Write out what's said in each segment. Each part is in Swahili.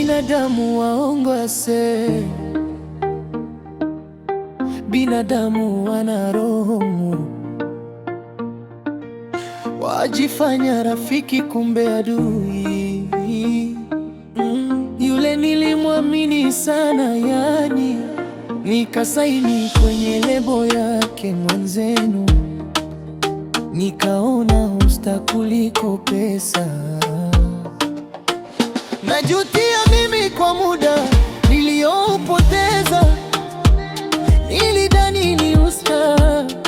Binadamu waongose, binadamu wana roho, wajifanya rafiki kumbe adui. Yule nilimwamini sana, yani nikasaini kwenye lebo yake mwenzenu, nikaona usta kuliko pesa. Najutia mimi kwa muda niliopoteza, nilidhani ni usta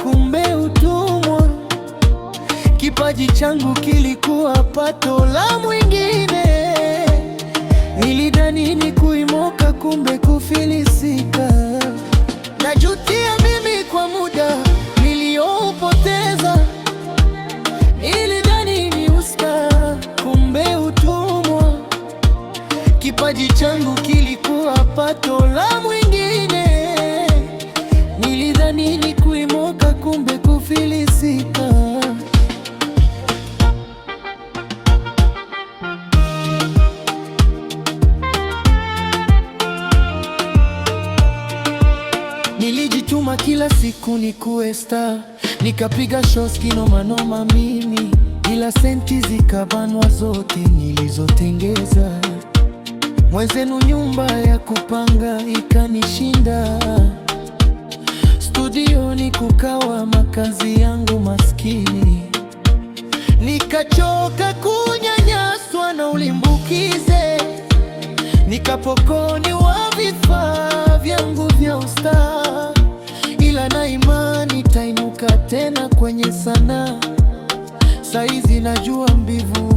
kumbe utumwa. Kipaji changu kilikuwa pato la mwingine, nilidhani ni kuimoka kumbe kufilisika. Najutia mimi kwa muda niliopoteza, nilidhani ni usta kumbe utumwa. Kipaji changu kilikuwa pato la mwingine, nilidhani ni kuimoka kumbe kufilisika. Nilijituma kila siku nikuwe star, nikapiga shows kinoma noma mimi, ila senti zikabanwa zote nilizotengeza. Mwenzenu nyumba ya kupanga ikanishinda, studioni kukawa makazi yangu maskini. Nikachoka kunyanyaswa na ulimbukize, nikapokonywa vifaa vyangu vya usta, ila na imani tainuka tena kwenye sanaa. Saizi najua mbivu